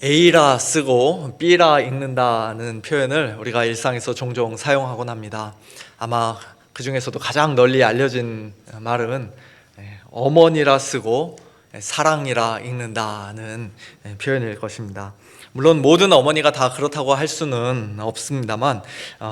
A라 쓰고 B라 읽는다는 표현을 우리가 일상에서 종종 사용하곤 합니다. 아마 그 중에서도 가장 널리 알려진 말은 어머니라 쓰고 사랑이라 읽는다는 표현일 것입니다. 물론 모든 어머니가 다 그렇다고 할 수는 없습니다만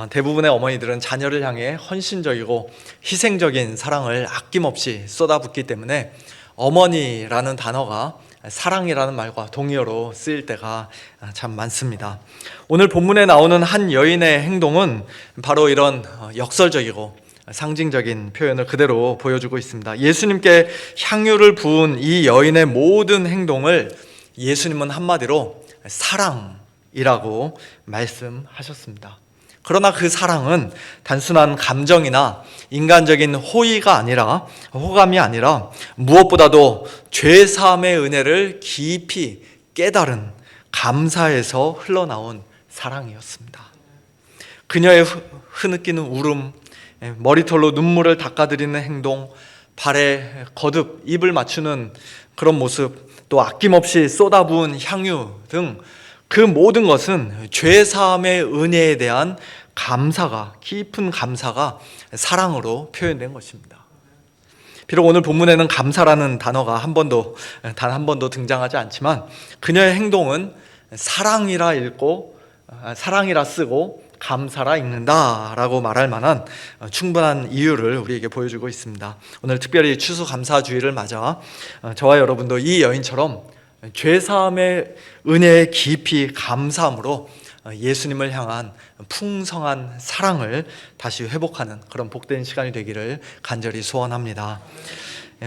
대부분의 어머니들은 자녀를 향해 헌신적이고 희생적인 사랑을 아낌없이 쏟아붓기 때문에 어머니라는 단어가 사랑이라는 말과 동의어로 쓰일 때가 참 많습니다. 오늘 본문에 나오는 한 여인의 행동은 바로 이런 역설적이고 상징적인 표현을 그대로 보여주고 있습니다. 예수님께 향유를 부은 이 여인의 모든 행동을 예수님은 한마디로 사랑이라고 말씀하셨습니다. 그러나 그 사랑은 단순한 감정이나 인간적인 호감이 아니라 무엇보다도 죄사함의 은혜를 깊이 깨달은 감사에서 흘러나온 사랑이었습니다. 그녀의 흐느끼는 울음, 머리털로 눈물을 닦아드리는 행동, 발에 거듭 입을 맞추는 그런 모습, 또 아낌없이 쏟아부은 향유 등 그 모든 것은 죄사함의 은혜에 대한 깊은 감사가 사랑으로 표현된 것입니다. 비록 오늘 본문에는 감사라는 단어가 단 한 번도 등장하지 않지만 그녀의 행동은 사랑이라 쓰고 감사라 읽는다라고 말할 만한 충분한 이유를 우리에게 보여주고 있습니다. 오늘 특별히 추수감사주의를 맞아 저와 여러분도 이 여인처럼 죄사함의 은혜에 깊이 감사함으로 예수님을 향한 풍성한 사랑을 다시 회복하는 그런 복된 시간이 되기를 간절히 소원합니다.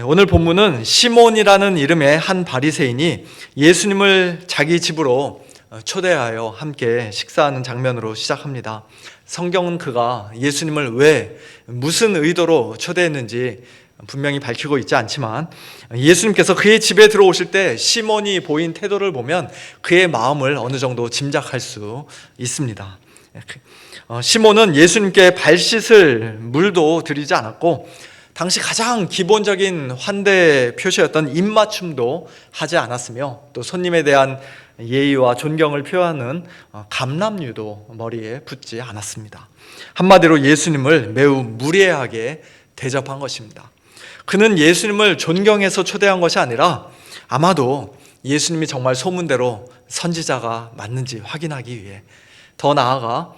오늘 본문은 시몬이라는 이름의 한 바리새인이 예수님을 자기 집으로 초대하여 함께 식사하는 장면으로 시작합니다. 성경은 그가 예수님을 무슨 의도로 초대했는지 분명히 밝히고 있지 않지만 예수님께서 그의 집에 들어오실 때 시몬이 보인 태도를 보면 그의 마음을 어느 정도 짐작할 수 있습니다. 시몬은 예수님께 발 씻을 물도 드리지 않았고 당시 가장 기본적인 환대 표시였던 입맞춤도 하지 않았으며 또 손님에 대한 예의와 존경을 표하는 감람류도 머리에 붓지 않았습니다. 한마디로 예수님을 매우 무례하게 대접한 것입니다. 그는 예수님을 존경해서 초대한 것이 아니라 아마도 예수님이 정말 소문대로 선지자가 맞는지 확인하기 위해, 더 나아가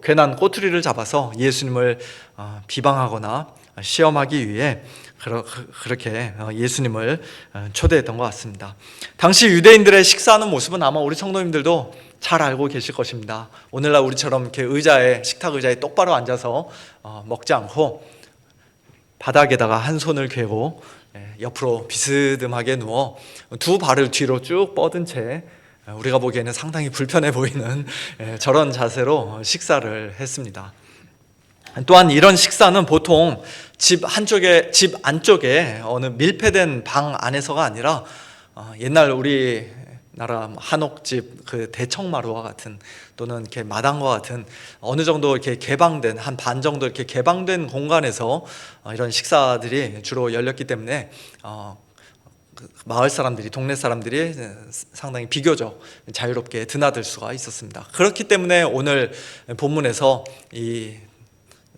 괜한 꼬투리를 잡아서 예수님을 비방하거나 시험하기 위해 그렇게 예수님을 초대했던 것 같습니다. 당시 유대인들의 식사하는 모습은 아마 우리 성도님들도 잘 알고 계실 것입니다. 오늘날 우리처럼 이렇게 식탁 의자에 똑바로 앉아서 먹지 않고 바닥에다가 한 손을 괴고 옆으로 비스듬하게 누워 두 발을 뒤로 쭉 뻗은 채 우리가 보기에는 상당히 불편해 보이는 저런 자세로 식사를 했습니다. 또한 이런 식사는 보통 집 안쪽에 어느 밀폐된 방 안에서가 아니라 옛날 우리나라 한옥집 그 대청마루와 같은 또는 이렇게 마당과 같은 어느 정도 이렇게 개방된 한 반 정도 이렇게 개방된 공간에서 이런 식사들이 주로 열렸기 때문에 마을 사람들이, 동네 사람들이 상당히 비교적 자유롭게 드나들 수가 있었습니다. 그렇기 때문에 오늘 본문에서 이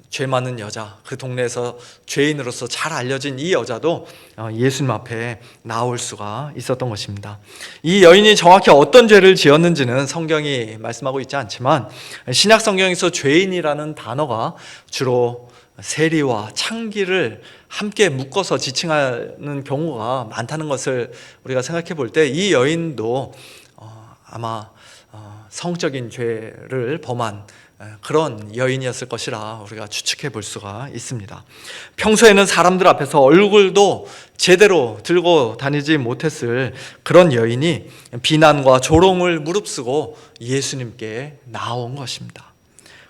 죄 많은 여자, 그 동네에서 죄인으로서 잘 알려진 이 여자도 예수님 앞에 나올 수가 있었던 것입니다. 이 여인이 정확히 어떤 죄를 지었는지는 성경이 말씀하고 있지 않지만 신약 성경에서 죄인이라는 단어가 주로 세리와 창기를 함께 묶어서 지칭하는 경우가 많다는 것을 우리가 생각해 볼 때 이 여인도 아마 성적인 죄를 범한 그런 여인이었을 것이라 우리가 추측해 볼 수가 있습니다. 평소에는 사람들 앞에서 얼굴도 제대로 들고 다니지 못했을 그런 여인이 비난과 조롱을 무릅쓰고 예수님께 나온 것입니다.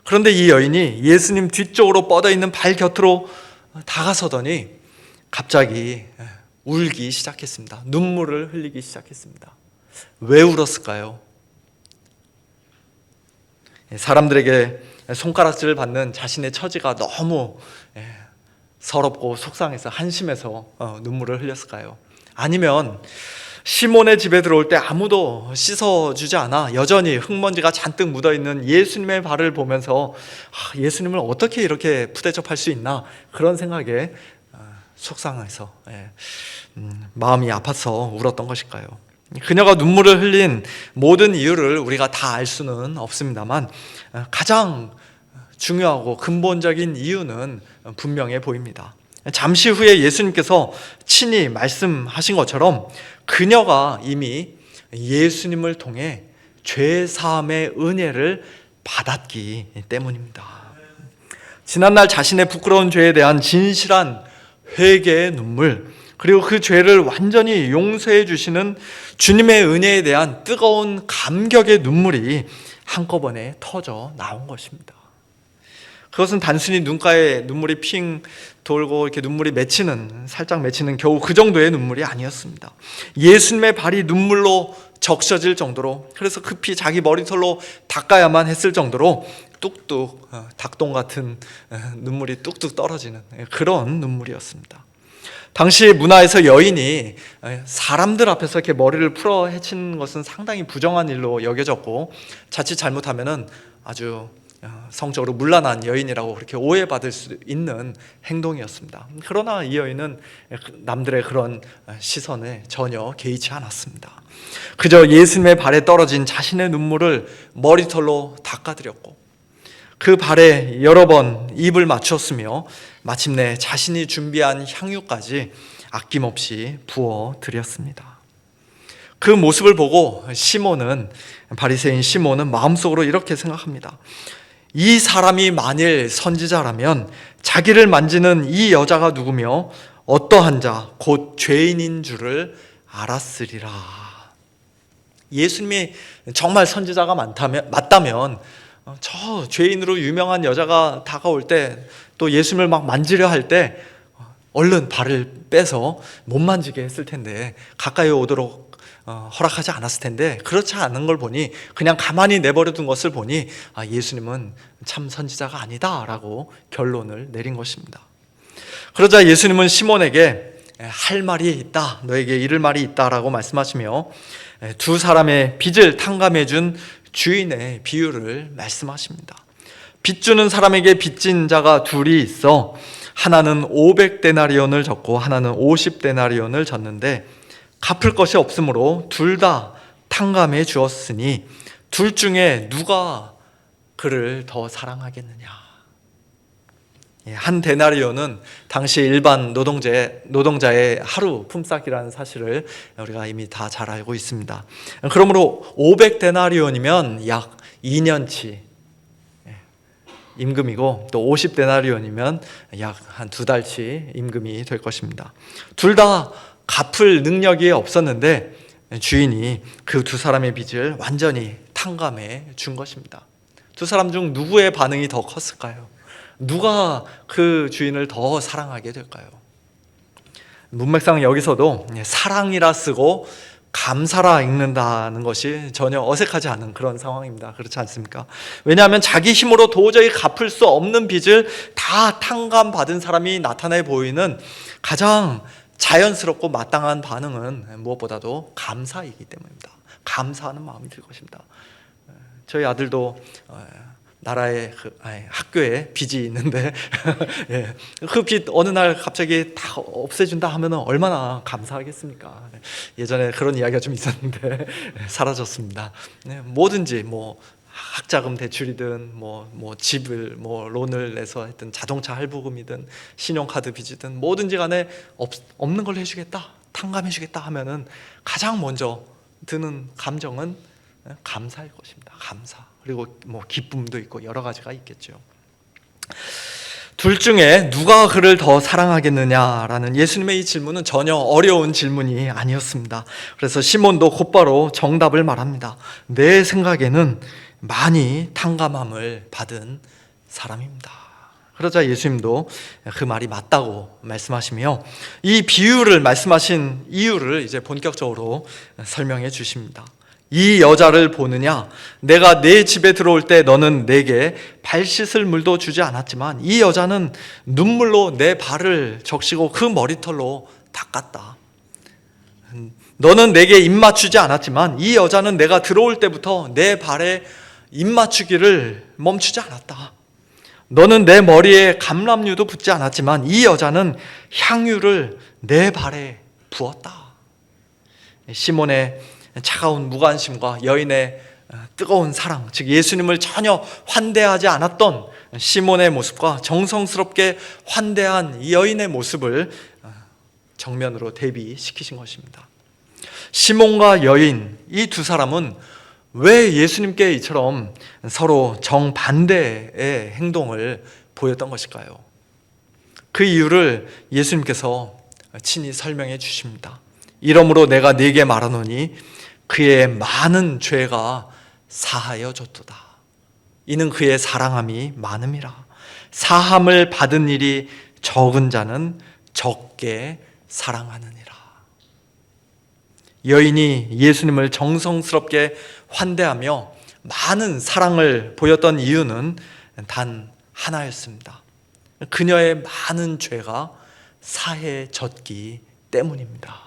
그런데 이 여인이 예수님 뒤쪽으로 뻗어 있는 발 곁으로 다가서더니 갑자기 울기 시작했습니다. 눈물을 흘리기 시작했습니다. 왜 울었을까요? 사람들에게 손가락질을 받는 자신의 처지가 너무 서럽고 속상해서 한심해서 눈물을 흘렸을까요? 아니면 시몬의 집에 들어올 때 아무도 씻어주지 않아 여전히 흙먼지가 잔뜩 묻어있는 예수님의 발을 보면서 예수님을 어떻게 이렇게 푸대접할 수 있나, 그런 생각에 속상해서 마음이 아파서 울었던 것일까요? 그녀가 눈물을 흘린 모든 이유를 우리가 다 알 수는 없습니다만 가장 중요하고 근본적인 이유는 분명해 보입니다. 잠시 후에 예수님께서 친히 말씀하신 것처럼 그녀가 이미 예수님을 통해 죄사함의 은혜를 받았기 때문입니다. 지난날 자신의 부끄러운 죄에 대한 진실한 회개의 눈물, 그리고 그 죄를 완전히 용서해 주시는 주님의 은혜에 대한 뜨거운 감격의 눈물이 한꺼번에 터져 나온 것입니다. 그것은 단순히 눈가에 눈물이 핑 돌고 이렇게 눈물이 살짝 맺히는 겨우 그 정도의 눈물이 아니었습니다. 예수님의 발이 눈물로 적셔질 정도로, 그래서 급히 자기 머리털로 닦아야만 했을 정도로 뚝뚝 닭똥 같은 눈물이 뚝뚝 떨어지는 그런 눈물이었습니다. 당시 문화에서 여인이 사람들 앞에서 이렇게 머리를 풀어 헤치는 것은 상당히 부정한 일로 여겨졌고, 자칫 잘못하면은 아주 성적으로 문란한 여인이라고 그렇게 오해받을 수 있는 행동이었습니다. 그러나 이 여인은 남들의 그런 시선에 전혀 개의치 않았습니다. 그저 예수님의 발에 떨어진 자신의 눈물을 머리털로 닦아드렸고, 그 발에 여러 번 입을 맞추었으며 마침내 자신이 준비한 향유까지 아낌없이 부어드렸습니다. 그 모습을 보고 바리새인 시몬은 마음속으로 이렇게 생각합니다. 이 사람이 만일 선지자라면 자기를 만지는 이 여자가 누구며 어떠한 자 곧 죄인인 줄을 알았으리라. 예수님이 정말 선지자가 맞다면 저 죄인으로 유명한 여자가 다가올 때, 또 예수님을 막 만지려 할 때 얼른 발을 빼서 못 만지게 했을 텐데, 가까이 오도록 허락하지 않았을 텐데, 그렇지 않은 걸 보니, 그냥 가만히 내버려 둔 것을 보니 예수님은 참 선지자가 아니다라고 결론을 내린 것입니다. 그러자 예수님은 시몬에게 할 말이 있다, 너에게 이를 말이 있다라고 말씀하시며 두 사람의 빚을 탕감해 준 주인의 비유를 말씀하십니다. 빚 주는 사람에게 빚진 자가 둘이 있어 하나는 500데나리온을 졌고 하나는 50데나리온을 졌는데 갚을 것이 없으므로 둘 다 탕감해 주었으니 둘 중에 누가 그를 더 사랑하겠느냐. 한 데나리온은 당시 일반 노동자의 하루 품삯이라는 사실을 우리가 이미 다 잘 알고 있습니다. 그러므로 500데나리온이면 약 2년치 임금이고, 또 50데나리온이면 약 한 2달치 임금이 될 것입니다. 둘 다 갚을 능력이 없었는데 주인이 그 두 사람의 빚을 완전히 탕감해 준 것입니다. 두 사람 중 누구의 반응이 더 컸을까요? 누가 그 주인을 더 사랑하게 될까요? 문맥상 여기서도 사랑이라 쓰고 감사라 읽는다는 것이 전혀 어색하지 않은 그런 상황입니다. 그렇지 않습니까? 왜냐하면 자기 힘으로 도저히 갚을 수 없는 빚을 다 탕감받은 사람이 나타내 보이는 가장 자연스럽고 마땅한 반응은 무엇보다도 감사이기 때문입니다. 감사하는 마음이 들 것입니다. 저희 아들도 나라의 학교에 빚이 있는데 그 빚 어느 날 갑자기 다 없애준다 하면 얼마나 감사하겠습니까? 예전에 그런 이야기가 좀 있었는데 사라졌습니다. 뭐든지 학자금 대출이든 집을 론을 내서 했든 자동차 할부금이든 신용카드 빚이든 뭐든지 간에 없는 걸 해주겠다, 탕감해주겠다 하면은 가장 먼저 드는 감정은 감사일 것입니다. 감사. 그리고 기쁨도 있고 여러 가지가 있겠죠. 둘 중에 누가 그를 더 사랑하겠느냐라는 예수님의 이 질문은 전혀 어려운 질문이 아니었습니다. 그래서 시몬도 곧바로 정답을 말합니다. 내 생각에는 많이 탕감함을 받은 사람입니다. 그러자 예수님도 그 말이 맞다고 말씀하시며 이 비유를 말씀하신 이유를 이제 본격적으로 설명해 주십니다. 이 여자를 보느냐? 내가 내 집에 들어올 때 너는 내게 발 씻을 물도 주지 않았지만 이 여자는 눈물로 내 발을 적시고 그 머리털로 닦았다. 너는 내게 입 맞추지 않았지만 이 여자는 내가 들어올 때부터 내 발에 입 맞추기를 멈추지 않았다. 너는 내 머리에 감람류도 붓지 않았지만 이 여자는 향유를 내 발에 부었다. 시몬의 차가운 무관심과 여인의 뜨거운 사랑, 즉 예수님을 전혀 환대하지 않았던 시몬의 모습과 정성스럽게 환대한 이 여인의 모습을 정면으로 대비시키신 것입니다. 시몬과 여인, 이 두 사람은 왜 예수님께 이처럼 서로 정반대의 행동을 보였던 것일까요? 그 이유를 예수님께서 친히 설명해 주십니다. 이러므로 내가 네게 말하노니 그의 많은 죄가 사하여졌도다. 이는 그의 사랑함이 많음이라. 사함을 받은 일이 적은 자는 적게 사랑하느니라. 여인이 예수님을 정성스럽게 환대하며 많은 사랑을 보였던 이유는 단 하나였습니다. 그녀의 많은 죄가 사해졌기 때문입니다.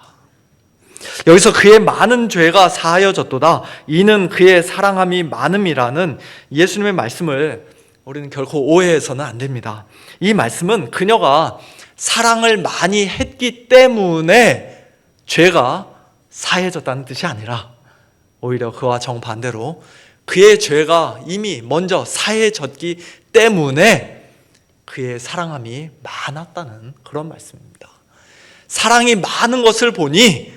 여기서 그의 많은 죄가 사하여졌도다, 이는 그의 사랑함이 많음이라는 예수님의 말씀을 우리는 결코 오해해서는 안 됩니다. 이 말씀은 그녀가 사랑을 많이 했기 때문에 죄가 사해졌다는 뜻이 아니라 오히려 그와 정반대로 그의 죄가 이미 먼저 사해졌기 때문에 그의 사랑함이 많았다는 그런 말씀입니다. 사랑이 많은 것을 보니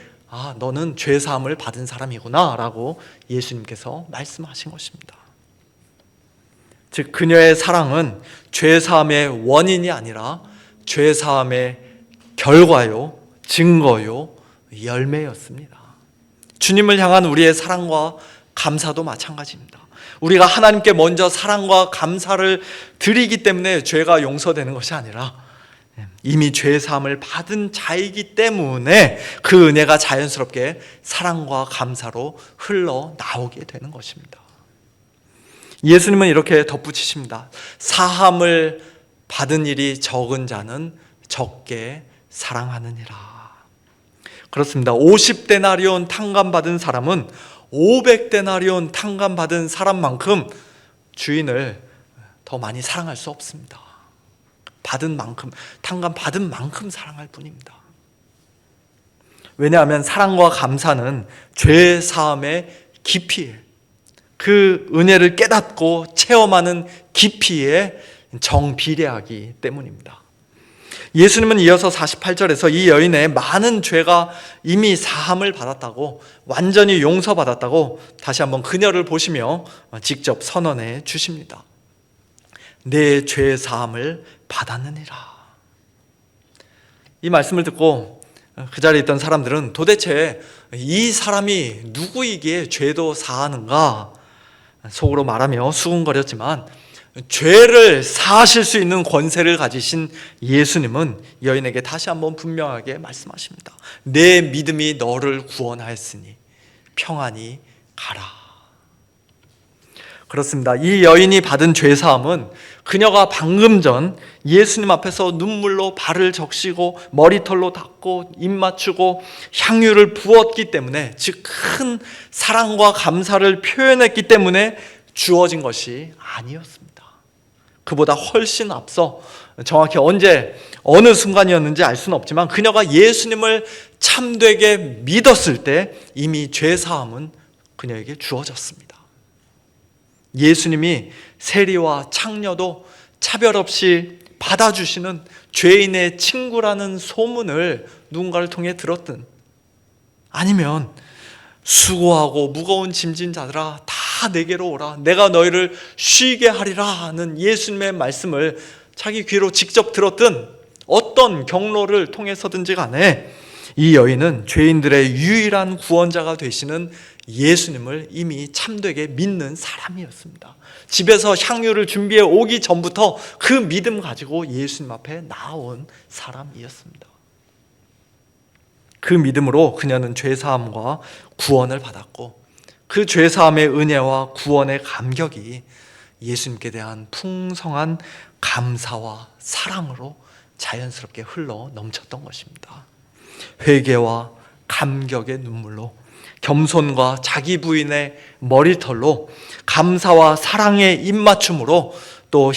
너는 죄사함을 받은 사람이구나 라고 예수님께서 말씀하신 것입니다. 즉 그녀의 사랑은 죄사함의 원인이 아니라 죄사함의 결과요, 증거요, 열매였습니다. 주님을 향한 우리의 사랑과 감사도 마찬가지입니다. 우리가 하나님께 먼저 사랑과 감사를 드리기 때문에 죄가 용서되는 것이 아니라 이미 죄사함을 받은 자이기 때문에 그 은혜가 자연스럽게 사랑과 감사로 흘러나오게 되는 것입니다. 예수님은 이렇게 덧붙이십니다. 사함을 받은 일이 적은 자는 적게 사랑하느니라. 그렇습니다. 50데나리온 탕감받은 사람은 500데나리온 탕감받은 사람만큼 주인을 더 많이 사랑할 수 없습니다. 받은 만큼, 탕감받은 만큼 사랑할 뿐입니다. 왜냐하면 사랑과 감사는 죄 사함의 깊이, 그 은혜를 깨닫고 체험하는 깊이에 정비례하기 때문입니다. 예수님은 이어서 48절에서 이 여인의 많은 죄가 이미 사함을 받았다고, 완전히 용서받았다고 다시 한번 그녀를 보시며 직접 선언해 주십니다. 내 죄 사함을 받았느니라. 이 말씀을 듣고 그 자리에 있던 사람들은 도대체 이 사람이 누구이기에 죄도 사하는가 속으로 말하며 수군거렸지만, 죄를 사하실 수 있는 권세를 가지신 예수님은 여인에게 다시 한번 분명하게 말씀하십니다. 내 믿음이 너를 구원하였으니 평안히 가라. 그렇습니다. 이 여인이 받은 죄사함은 그녀가 방금 전 예수님 앞에서 눈물로 발을 적시고 머리털로 닦고 입 맞추고 향유를 부었기 때문에, 즉 큰 사랑과 감사를 표현했기 때문에 주어진 것이 아니었습니다. 그보다 훨씬 앞서, 정확히 언제 어느 순간이었는지 알 수는 없지만 그녀가 예수님을 참되게 믿었을 때 이미 죄사함은 그녀에게 주어졌습니다. 예수님이 세리와 창녀도 차별 없이 받아주시는 죄인의 친구라는 소문을 누군가를 통해 들었든, 아니면 수고하고 무거운 짐진 자들아 다 내게로 오라, 내가 너희를 쉬게 하리라 하는 예수님의 말씀을 자기 귀로 직접 들었든 어떤 경로를 통해서든지 간에 이 여인은 죄인들의 유일한 구원자가 되시는 예수님을 이미 참되게 믿는 사람이었습니다. 집에서 향유를 준비해 오기 전부터 그 믿음 가지고 예수님 앞에 나온 사람이었습니다. 그 믿음으로 그녀는 죄사함과 구원을 받았고, 그 죄사함의 은혜와 구원의 감격이 예수님께 대한 풍성한 감사와 사랑으로 자연스럽게 흘러 넘쳤던 것입니다. 회개와 감격의 눈물로, 겸손과 자기 부인의 머리털로, 감사와 사랑의 입맞춤으로, 또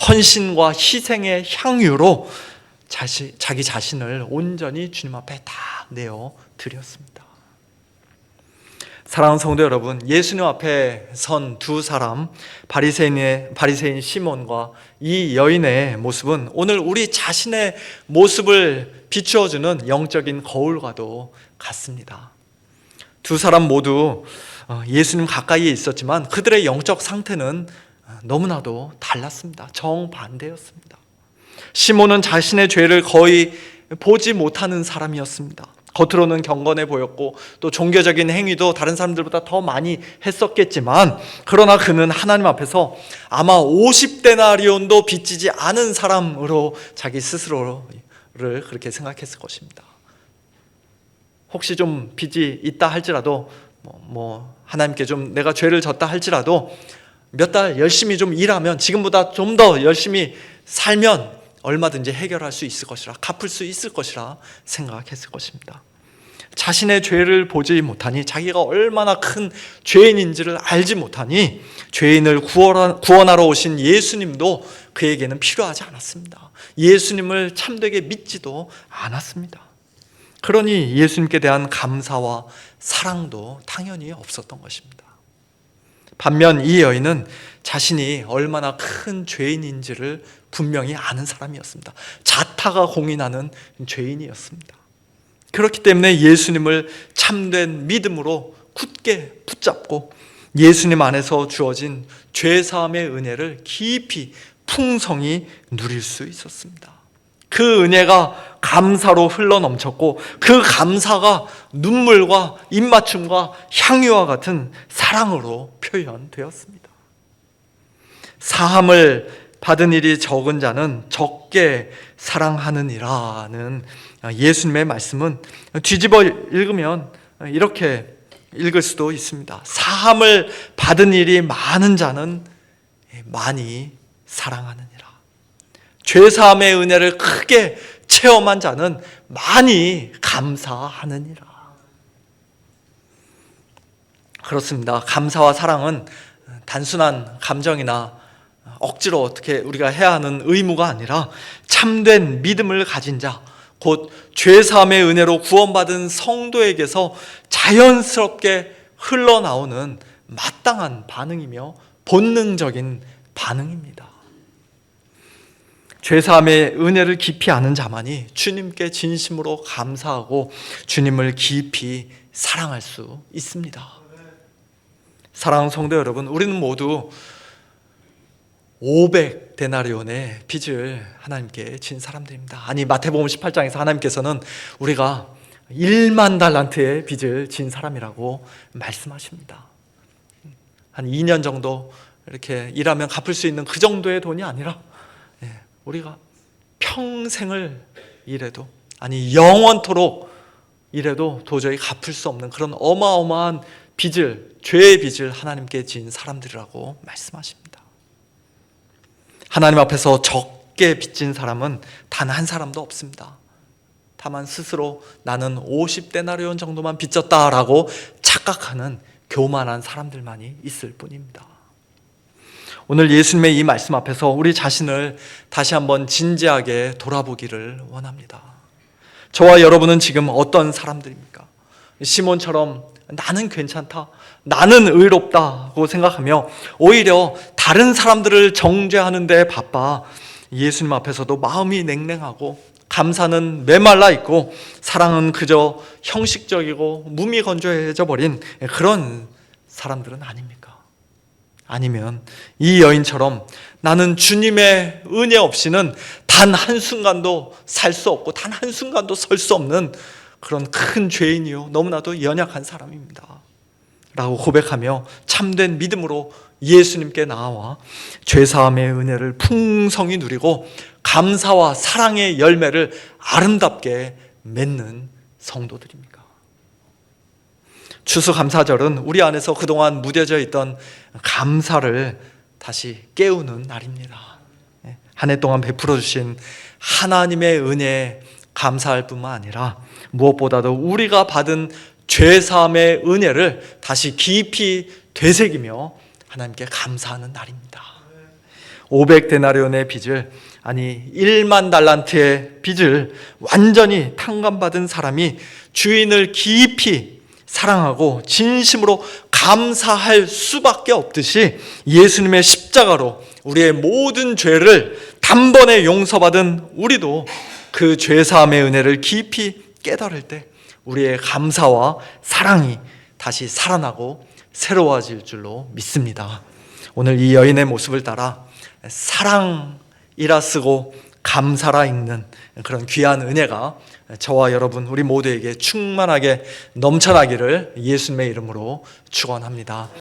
헌신과 희생의 향유로 자기 자신을 온전히 주님 앞에 다 내어 드렸습니다. 사랑하는 성도 여러분, 예수님 앞에 선 두 사람, 바리새인 시몬과 이 여인의 모습은 오늘 우리 자신의 모습을 비추어주는 영적인 거울과도 같습니다. 두 사람 모두 예수님 가까이에 있었지만 그들의 영적 상태는 너무나도 달랐습니다. 정반대였습니다. 시몬은 자신의 죄를 거의 보지 못하는 사람이었습니다. 겉으로는 경건해 보였고 또 종교적인 행위도 다른 사람들보다 더 많이 했었겠지만, 그러나 그는 하나님 앞에서 아마 50데나리온도 빚지지 않은 사람으로 자기 스스로를 그렇게 생각했을 것입니다. 혹시 좀 빚이 있다 할지라도 하나님께 좀 내가 죄를 졌다 할지라도 몇 달 열심히 좀 일하면, 지금보다 좀 더 열심히 살면 얼마든지 해결할 수 있을 것이라, 갚을 수 있을 것이라 생각했을 것입니다. 자신의 죄를 보지 못하니, 자기가 얼마나 큰 죄인인지를 알지 못하니, 죄인을 구원하러 오신 예수님도 그에게는 필요하지 않았습니다. 예수님을 참되게 믿지도 않았습니다. 그러니 예수님께 대한 감사와 사랑도 당연히 없었던 것입니다. 반면 이 여인은 자신이 얼마나 큰 죄인인지를 분명히 아는 사람이었습니다. 자타가 공인하는 죄인이었습니다. 그렇기 때문에 예수님을 참된 믿음으로 굳게 붙잡고 예수님 안에서 주어진 죄사함의 은혜를 깊이 풍성히 누릴 수 있었습니다. 그 은혜가 감사로 흘러넘쳤고, 그 감사가 눈물과 입맞춤과 향유와 같은 사랑으로 표현되었습니다. 사함을 받은 일이 적은 자는 적게 사랑하느니라는 예수님의 말씀은 뒤집어 읽으면 이렇게 읽을 수도 있습니다. 사함을 받은 일이 많은 자는 많이 사랑하느니라. 죄사함의 은혜를 크게 체험한 자는 많이 감사하느니라. 그렇습니다. 감사와 사랑은 단순한 감정이나 억지로 어떻게 우리가 해야 하는 의무가 아니라 참된 믿음을 가진 자, 곧 죄사함의 은혜로 구원받은 성도에게서 자연스럽게 흘러나오는 마땅한 반응이며 본능적인 반응입니다. 죄사함의 은혜를 깊이 아는 자만이 주님께 진심으로 감사하고 주님을 깊이 사랑할 수 있습니다. 사랑하는 성도 여러분, 우리는 모두 500데나리온의 빚을 하나님께 진 사람들입니다. 아니, 마태복음 18장에서 하나님께서는 우리가 1만 달란트의 빚을 진 사람이라고 말씀하십니다. 한 2년 정도 이렇게 일하면 갚을 수 있는 그 정도의 돈이 아니라 우리가 평생을 일해도, 아니 영원토록 일해도 도저히 갚을 수 없는 그런 어마어마한 빚을, 죄의 빚을 하나님께 진 사람들이라고 말씀하십니다. 하나님 앞에서 적게 빚진 사람은 단 한 사람도 없습니다. 다만 스스로 나는 50데나리온 정도만 빚졌다라고 착각하는 교만한 사람들만이 있을 뿐입니다. 오늘 예수님의 이 말씀 앞에서 우리 자신을 다시 한번 진지하게 돌아보기를 원합니다. 저와 여러분은 지금 어떤 사람들입니까? 시몬처럼 나는 괜찮다, 나는 의롭다고 생각하며 오히려 다른 사람들을 정죄하는 데 바빠 예수님 앞에서도 마음이 냉랭하고 감사는 메말라 있고 사랑은 그저 형식적이고 무미건조해져 버린 그런 사람들은 아닙니까? 아니면 이 여인처럼 나는 주님의 은혜 없이는 단 한순간도 살 수 없고 단 한순간도 설 수 없는 그런 큰 죄인이요, 너무나도 연약한 사람입니다 라고 고백하며 참된 믿음으로 예수님께 나와 죄사함의 은혜를 풍성히 누리고 감사와 사랑의 열매를 아름답게 맺는 성도들입니까? 추수감사절은 우리 안에서 그동안 무뎌져 있던 감사를 다시 깨우는 날입니다. 한 해 동안 베풀어 주신 하나님의 은혜에 감사할 뿐만 아니라 무엇보다도 우리가 받은 죄사함의 은혜를 다시 깊이 되새기며 하나님께 감사하는 날입니다. 500데나리온의 빚을, 아니 1만 달란트의 빚을 완전히 탕감받은 사람이 주인을 깊이 사랑하고 진심으로 감사할 수밖에 없듯이 예수님의 십자가로 우리의 모든 죄를 단번에 용서받은 우리도 그 죄사함의 은혜를 깊이 깨달을 때 우리의 감사와 사랑이 다시 살아나고 새로워질 줄로 믿습니다. 오늘 이 여인의 모습을 따라 사랑이라 쓰고 감사라 읽는 그런 귀한 은혜가 저와 여러분 우리 모두에게 충만하게 넘쳐나기를 예수님의 이름으로 축원합니다.